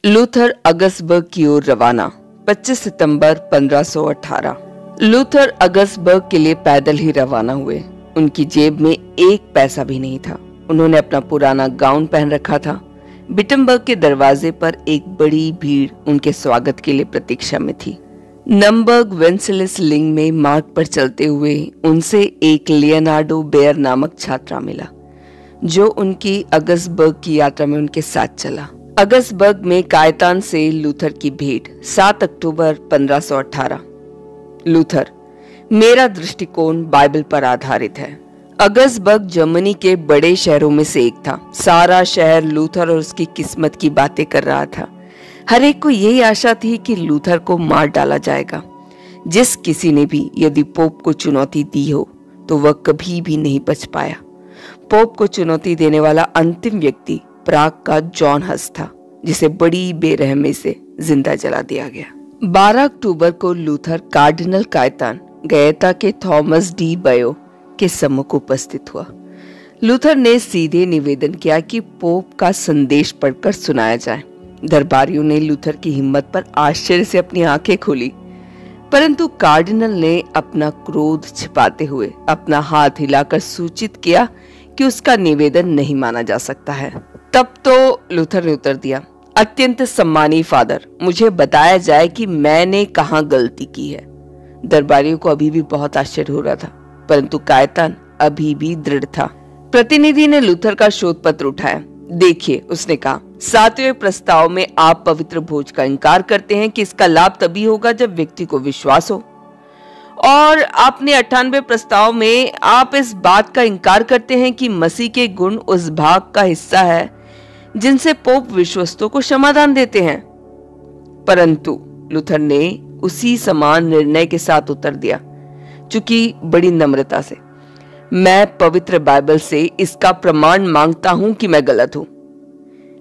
Luther अगसबर्ग की ओर रवाना। 25 सितंबर 1518। Luther अगसबर्ग के लिए पैदल ही रवाना हुए। उनकी जेब में एक पैसा भी नहीं था। उन्होंने अपना पुराना गाउन पहन रखा था। विटनबर्ग के दरवाजे पर एक बड़ी भीड़ उनके स्वागत के लिए प्रतीक्षा में थी। नमबर्ग वेंसेलिसलिंग में मार्ग पर चलते हुए उनसे एक लियोनार्डो बेयर नामक छात्रा मिला, जो उनकी अगसबर्ग की यात्रा में उनके साथ चला। अगसबर्ग में कायतान से लूथर की भेंट। 7 अक्टूबर 1518। लूथर, मेरा दृष्टिकोण बाइबल पर आधारित है। अगसबर्ग जर्मनी के बड़े शहरों में से एक था। सारा शहर लूथर और उसकी किस्मत की बातें कर रहा था। हर एक को यही आशा थी कि लूथर को मार डाला जाएगा। जिस किसी ने भी यदि पोप को चुनौती दी हो तो वह कभी भी नहीं बच पाया। पोप को चुनौती देने वाला अंतिम व्यक्ति प्राग का जॉन हस था, जिसे बड़ी बेरहमी से जिंदा जला दिया गया। 12 अक्टूबर को लूथर कार्डिनल कायतान गयता के थॉमस डी बयो के सम्मुख उपस्थित हुआ। लूथर ने सीधे निवेदन किया कि पोप का संदेश पढ़कर सुनाया जाए। दरबारियों ने लूथर की हिम्मत पर आश्चर्य से अपनी आंखें खोली, परंतु कार्डिनल ने अपना क्रोध छिपाते हुए अपना हाथ हिलाकर सूचित किया कि उसका निवेदन नहीं माना जा सकता है। तब तो लूथर ने उत्तर दिया, अत्यंत सम्मानीय फादर, मुझे बताया जाए कि मैंने कहां गलती की है। दरबारियों को अभी भी बहुत आश्चर्य हो रहा था, परंतु कायतान अभी भी दृढ़ था। प्रतिनिधि ने लूथर का शोध पत्र उठाया। देखिए, उसने कहा, 7वें प्रस्ताव में आप पवित्र भोज का इनकार करते हैं कि इसका लाभ तभी होगा जब व्यक्ति को विश्वास हो, और आपने 98वें प्रस्ताव में आप इस बात का इनकार करते हैं कि मसीह के गुण उस भाग का हिस्सा है जिनसे पोप विश्वस्तों को क्षमादान देते हैं। परंतु लूथर ने उसी समान निर्णय के साथ उत्तर दिया, चूंकि बड़ी नम्रता से, मैं पवित्र बाइबल से इसका प्रमाण मांगता हूं कि मैं गलत हूं।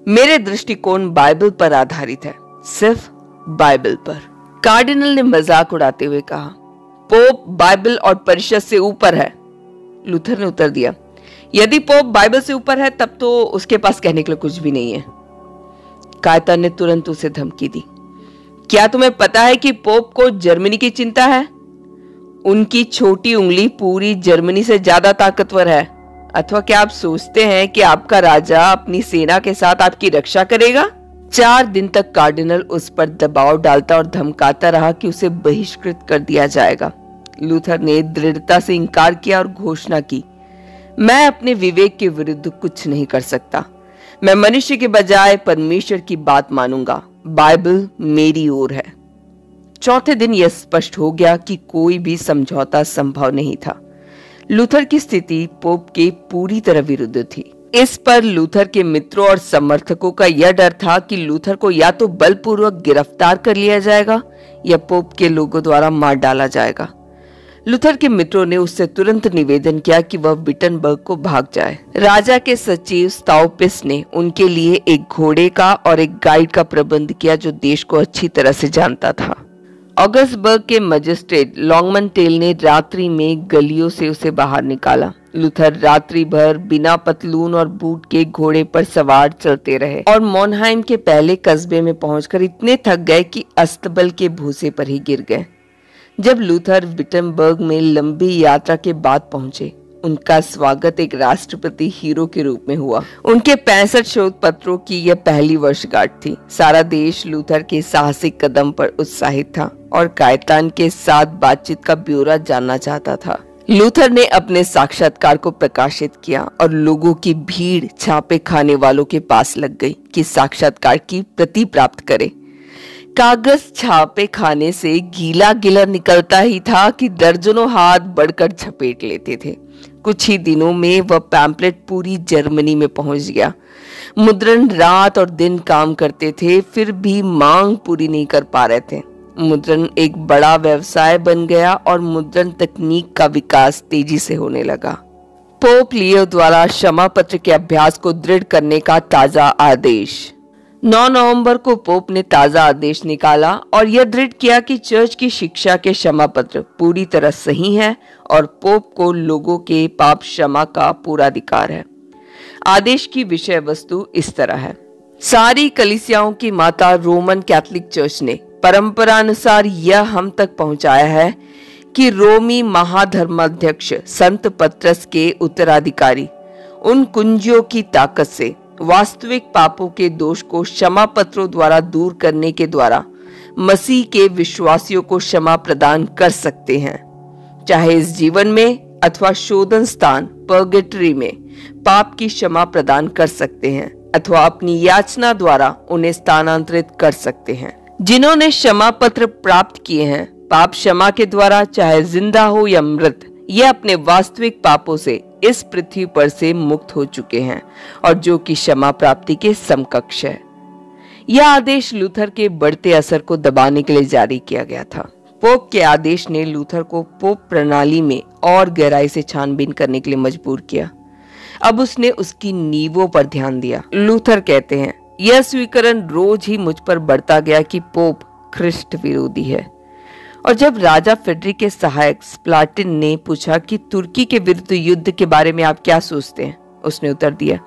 मेरे दृष्टिकोण बाइबल पर आधारित है, सिर्फ बाइबल पर। कार्डिनल ने मजाक उड़ाते हुए कहा, पोप बाइबल और परिषद से ऊपर है। लूथर ने उत्तर दिया, यदि पोप बाइबल से ऊपर है तब तो उसके पास कहने के लिए कुछ भी नहीं है। कायतान ने तुरंत उसे धमकी दी, क्या तुम्हें पता है कि पोप को जर्मनी की चिंता है? उनकी छोटी उंगली पूरी जर्मनी से ज्यादा ताकतवर है। अथवा क्या आप सोचते हैं कि आपका राजा अपनी सेना के साथ आपकी रक्षा करेगा? 4 दिन तक कार्डिनल उस पर दबाव डालता और धमकाता रहा कि उसे बहिष्कृत कर दिया जाएगा। लूथर ने दृढ़ता से इंकार किया और घोषणा की, मैं अपने विवेक के विरुद्ध कुछ नहीं कर सकता। मैं मनुष्य के बजाय परमेश्वर की बात मानूंगा। बाइबल मेरी ओर है। चौथे दिन यह स्पष्ट हो गया कि कोई भी समझौता संभव नहीं था। लूथर की स्थिति पोप के पूरी तरह विरुद्ध थी। इस पर लूथर के मित्रों और समर्थकों का यह डर था कि लूथर को या तो बलपूर्वक गिरफ्तार कर लिया जाएगा या पोप के लोगों द्वारा मार डाला जाएगा। लूथर के मित्रों ने उससे तुरंत निवेदन किया कि वह विटनबर्ग को भाग जाए। राजा के सचिव स्ताउपिस ने उनके लिए एक घोड़े का और एक गाइड का प्रबंध किया, जो देश को अच्छी तरह से जानता था। ऑगस्टबर्ग के मजिस्ट्रेट लॉन्गमनटेल ने रात्रि में गलियों से उसे बाहर निकाला। लूथर रात्रि भर बिना पतलून और बूट के घोड़े पर सवार चलते रहे और मोनहाइम के पहले कस्बे में पहुंचकर इतने थक गए कि अस्तबल के भूसे पर ही गिर गए। जब लूथर विटनबर्ग में लंबी यात्रा के बाद पहुंचे, उनका स्वागत एक राष्ट्रपति हीरो के रूप में हुआ। उनके 65 शोध पत्रों की यह पहली वर्षगांठ थी। सारा देश लूथर के साहसिक कदम पर उत्साहित था और कायतान के साथ बातचीत का ब्यौरा जानना चाहता था। लूथर ने अपने साक्षात्कार को प्रकाशित किया और लोगों की भीड़ छापे खाने वालों के पास लग गई कि साक्षात्कार की प्रति प्राप्त करे। कागज छापे खाने से गीला गीला निकलता ही था कि दर्जनों हाथ बढ़कर झपेट लेते थे। कुछ ही दिनों में वह पैम्पलेट पूरी जर्मनी में पहुंच गया। मुद्रण रात और दिन काम करते थे, फिर भी मांग पूरी नहीं कर पा रहे थे। मुद्रण एक बड़ा व्यवसाय बन गया और मुद्रण तकनीक का विकास तेजी से होने लगा। पोप लियो द्वारा क्षमा पत्र के अभ्यास को दृढ़ करने का ताजा आदेश। 9 नवंबर को पोप ने ताजा आदेश निकाला और यह दृढ़ किया कि चर्च की शिक्षा के क्षमा पत्र पूरी तरह सही है और पोप को लोगों के पाप क्षमा का पूरा अधिकार है। आदेश की विषय वस्तु इस तरह है, सारी कलीसियाओं की माता रोमन कैथोलिक चर्च ने परंपरा अनुसार यह हम तक पहुंचाया है कि रोमी महाधर्माध्यक्ष संत पतरस के उत्तराधिकारी उन कुंजियों की ताकत से वास्तविक पापों के दोष को क्षमा पत्रों द्वारा दूर करने के द्वारा मसीह के विश्वासियों को क्षमा प्रदान कर सकते हैं, चाहे इस जीवन में अथवा शोधन स्थान पर्गेटरी में पाप की क्षमा प्रदान कर सकते हैं अथवा अपनी याचना द्वारा उन्हें स्थानांतरित कर सकते हैं। जिन्होंने क्षमा पत्र प्राप्त किए हैं, पाप क्षमा के द्वारा चाहे जिंदा हो या मृत, ये अपने वास्तविक पापों से इस पृथ्वी पर से मुक्त हो चुके हैं और जो कि क्षमा प्राप्ति के समकक्ष है। यह आदेश लूथर के बढ़ते असर को दबाने के लिए जारी किया गया था। पोप के आदेश ने लूथर को पोप प्रणाली में और गहराई से छानबीन करने के लिए मजबूर किया। अब उसने उसकी नींवों पर ध्यान दिया। लूथर कहते हैं, यह स्वीकरण रोज ही मुझ पर बढ़ता गया कि पोप ख्रिस्ट विरोधी है। और जब राजा फेडरिक के सहायक स्प्लाटिन ने पूछा कि तुर्की के विरुद्ध युद्ध के बारे में आप क्या सोचते हैं, उसने उत्तर दिया,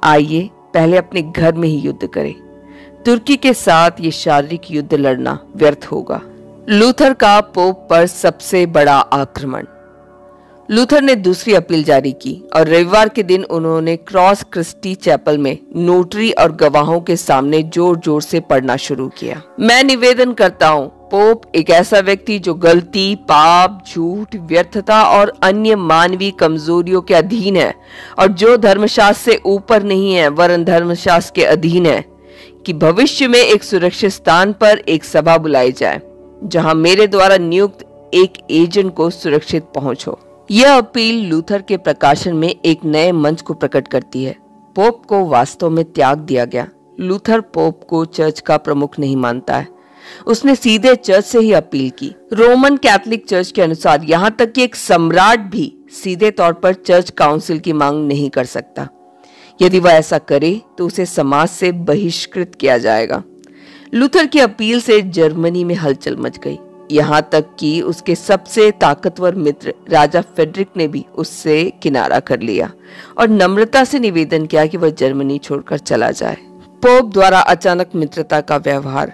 आइए पहले अपने घर में ही युद्ध करें। तुर्की के साथ ये शारीरिक युद्ध लड़ना व्यर्थ होगा। लूथर का पोप पर सबसे बड़ा आक्रमण। लूथर ने दूसरी अपील जारी की और रविवार के दिन उन्होंने क्रॉस क्रिस्टी चैपल में नोटरी और गवाहों के सामने जोर जोर से पढ़ना शुरू किया। मैं निवेदन करता हूँ, पोप एक ऐसा व्यक्ति जो गलती, पाप, झूठ, व्यर्थता और अन्य मानवीय कमजोरियों के अधीन है और जो धर्मशास्त्र से ऊपर नहीं है वरन धर्मशास्त्र के अधीन है, कि भविष्य में एक सुरक्षित स्थान पर एक सभा बुलाई जाए जहां मेरे द्वारा नियुक्त एक एजेंट को सुरक्षित पहुंच हो। यह अपील लूथर के प्रकाशन में एक नए मंच को प्रकट करती है। पोप को वास्तव में त्याग दिया गया। लूथर पोप को चर्च का प्रमुख नहीं मानता है। उसने सीधे चर्च से ही अपील की। रोमन कैथोलिक चर्च के अनुसार यहाँ तक कि एक सम्राट भी सीधे तौर पर चर्च काउंसिल की मांग नहीं कर सकता। यदि वह ऐसा करे तो उसे समाज से बहिष्कृत किया जाएगा। लूथर की अपील से जर्मनी में हलचल मच गई। यहाँ तक कि उसके सबसे ताकतवर मित्र राजा फेडरिक ने भी उससे किनारा कर लिया और नम्रता से निवेदन किया कि वह जर्मनी छोड़कर चला जाए। पोप द्वारा अचानक मित्रता का व्यवहार।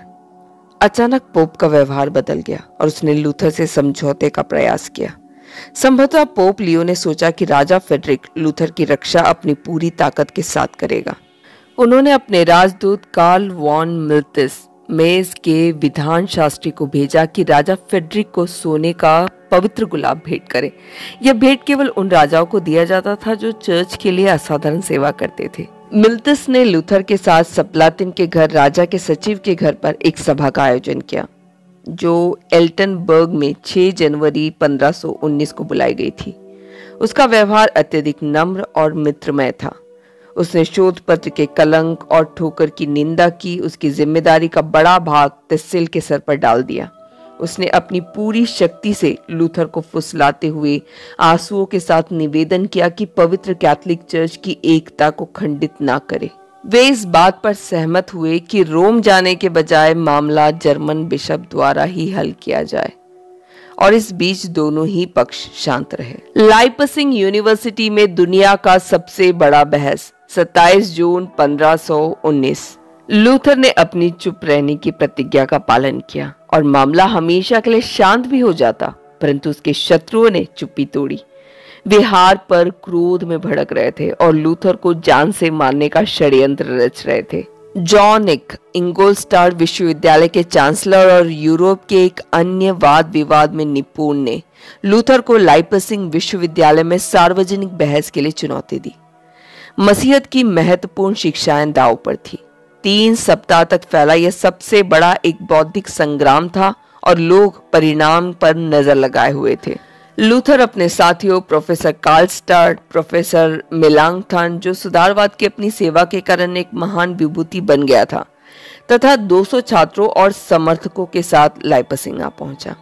अचानक पोप का व्यवहार बदल गया और उसने लूथर से समझौते का प्रयास किया। संभवतः पोप लियो ने सोचा कि राजा फेडरिक लूथर की रक्षा अपनी पूरी ताकत के साथ करेगा। उन्होंने अपने राजदूत कार्ल वॉन मिल्तिस मेज के विधान शास्त्री को भेजा कि राजा फेडरिक को सोने का पवित्र गुलाब भेंट करे। यह भेंट केवल उन राजाओं को दिया जाता था जो चर्च के लिए असाधारण सेवा करते थे। मिल्तिस ने लूथर के साथ स्प्लाटिन के घर राजा के सचिव के घर पर एक सभा का आयोजन किया जो एल्टनबर्ग में 6 जनवरी 1519 को बुलाई गई थी। उसका व्यवहार अत्यधिक नम्र और मित्रमय था। उसने शोध पत्र के कलंक और ठोकर की निंदा की। उसकी जिम्मेदारी का बड़ा भाग तिस्सिल के सर पर डाल दिया। उसने अपनी पूरी शक्ति से लूथर को फुसलाते हुए आंसुओं के साथ निवेदन किया कि पवित्र कैथोलिक चर्च की एकता को खंडित ना करे। वे इस बात पर सहमत हुए कि रोम जाने के बजाय मामला जर्मन बिशप द्वारा ही हल किया जाए और इस बीच दोनों ही पक्ष शांत रहे। लाइपसिंग यूनिवर्सिटी में दुनिया का सबसे बड़ा बहस 27 जून 1519। लूथर ने अपनी चुप रहने की प्रतिज्ञा का पालन किया और मामला हमेशा के लिए शांत भी हो जाता, परंतु उसके शत्रुओं ने चुप्पी तोड़ी। वे हार पर क्रोध में भड़क रहे थे और लूथर को जान से मारने का षड्यंत्र रच रहे थे। जॉन इंगोलस्टाड विश्वविद्यालय के चांसलर और यूरोप के एक अन्य वाद विवाद में निपुण ने लूथर को लाइपसिंग विश्वविद्यालय में सार्वजनिक बहस के लिए चुनौती दी। मसीहत की महत्वपूर्ण शिक्षाएं दांव पर थी। 3 सप्ताह तक फैला यह सबसे बड़ा एक बौद्धिक संग्राम था और लोग परिणाम पर नजर लगाए हुए थे। लूथर अपने साथियों प्रोफेसर कार्लस्टाड, प्रोफेसर मेलांगथन, जो सुधारवाद की अपनी सेवा के कारण एक महान विभूति बन गया था, तथा 200 छात्रों और समर्थकों के साथ लाइपसिंग आ पहुंचा।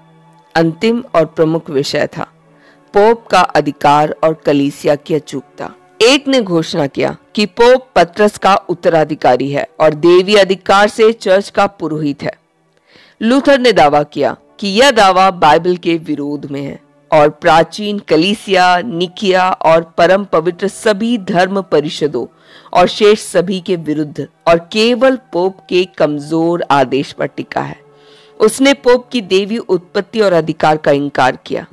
अंतिम और प्रमुख विषय था पोप का अधिकार और कलीसिया की अचूकता। एक ने घोषणा किया कि पोप पतरस का उत्तराधिकारी है और देवी अधिकार से चर्च का पुरोहित है। लूथर ने दावा किया कि यह दावा बाइबल के विरोध में है और प्राचीन कलीसिया, निकिया और परम पवित्र सभी धर्म परिषदों और शेष सभी के विरुद्ध और केवल पोप के कमजोर आदेश पर टिका है। उसने पोप की देवी उत्पत्ति और अधिकार का इनकार किया।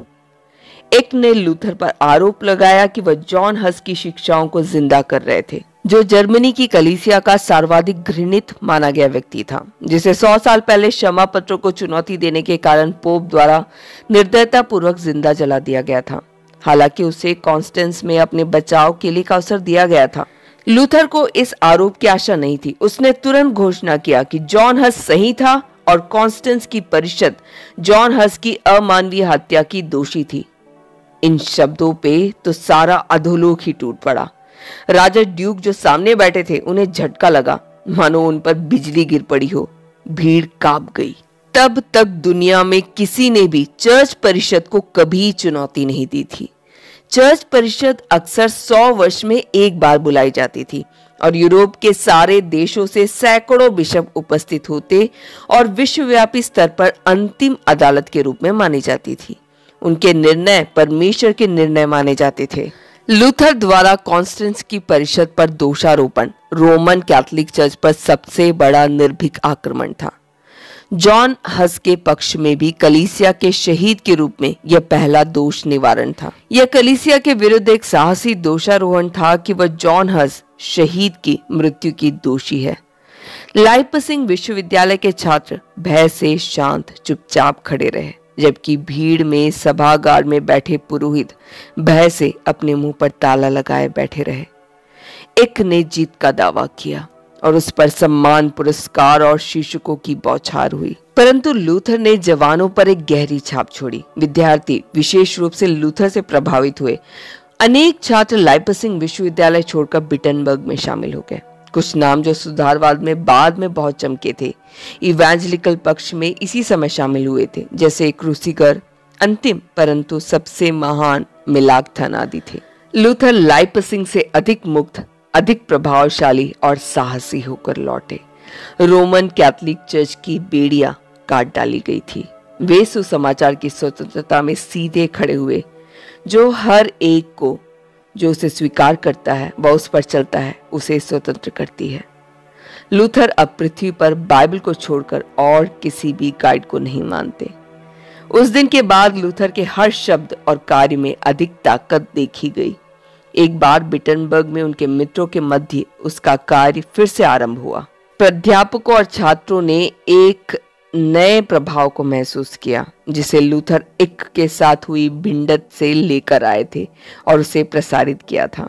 एक ने लूथर पर आरोप लगाया कि वह जॉन हस की शिक्षाओं को जिंदा कर रहे थे, जो जर्मनी की कलीसिया का सर्वाधिक घृणित माना गया व्यक्ति था, जिसे 100 साल पहले क्षमा पत्रों को चुनौती देने के कारण पोप द्वारा निर्दयता पूर्वक जिंदा जला दिया गया था। हालांकि उसे कॉन्स्टेंस में अपने बचाव के लिए अवसर दिया गया था। लूथर को इस आरोप की आशा नहीं थी। उसने तुरंत घोषणा किया कि जॉन हस सही था और कॉन्स्टेंस की परिषद जॉन हस की अमानवीय हत्या की दोषी थी। इन शब्दों पे तो सारा अधोलोक ही टूट पड़ा। राजा ड्यूक जो सामने बैठे थे, उन्हें झटका लगा, मानो उन पर बिजली गिर पड़ी हो। भीड़ कांप गई। तब तक दुनिया में किसी ने भी चर्च परिषद को कभी चुनौती नहीं दी थी। चर्च परिषद अक्सर 100 वर्ष में एक बार बुलाई जाती थी और यूरोप के सारे देशों से सैकड़ों बिशप उपस्थित होते और विश्वव्यापी स्तर पर अंतिम अदालत के रूप में मानी जाती थी। उनके निर्णय परमेश्वर के निर्णय माने जाते थे। लूथर द्वारा कॉन्स्टेंस की परिषद पर दोषारोपण रोमन कैथोलिक चर्च पर सबसे बड़ा निर्भीक आक्रमण था। जॉन हस के पक्ष में भी कलीसिया के शहीद के रूप में यह पहला दोष निवारण था। यह कलीसिया के विरुद्ध एक साहसी दोषारोहण था कि वह जॉन हस शहीद की मृत्यु की दोषी है। लाइपसिंग विश्वविद्यालय के छात्र भय से शांत चुपचाप खड़े रहे, जबकि भीड़ में सभागार में बैठे पुरोहित भय से अपने मुंह पर ताला लगाए बैठे रहे। एक ने जीत का दावा किया और उस पर सम्मान, पुरस्कार और शीर्षकों की बौछार हुई, परंतु लूथर ने जवानों पर एक गहरी छाप छोड़ी। विद्यार्थी विशेष रूप से लूथर से प्रभावित हुए। अनेक छात्र लाइपसिंग विश्वविद्यालय छोड़कर विटनबर्ग में शामिल हो गए। कुछ नाम जो सुधारवाद में बाद में बहुत चमके थे, इवेंजेलिकल पक्ष में इसी समय शामिल हुए थे, जैसे क्रूसिगर, अंतिम परंतु सबसे महान मेलांकथन आदि थे। लूथर लाइपसिंग से अधिक मुक्त, अधिक प्रभावशाली और साहसी होकर लौटे। रोमन कैथोलिक चर्च की बेड़ियां काट डाली गई थी। वे सुसमाचार की स्वतंत्रता में सीधे खड़े हुए, जो हर एक को जो उसे स्वीकार करता है वह उस पर चलता है, उसे स्वतंत्र करती है। लूथर अब पृथ्वी पर बाइबल को छोड़कर और किसी भी गाइड को नहीं मानते। उस दिन के बाद लूथर के हर शब्द और कार्य में अधिक ताकत देखी गई। एक बार विटनबर्ग में उनके मित्रों के मध्य उसका कार्य फिर से आरंभ हुआ। प्राध्यापकों और छात्रों ने एक नए प्रभाव को महसूस किया, जिसे लूथर इक के साथ हुई भिड़ंत से लेकर आए थे और उसे प्रसारित किया था।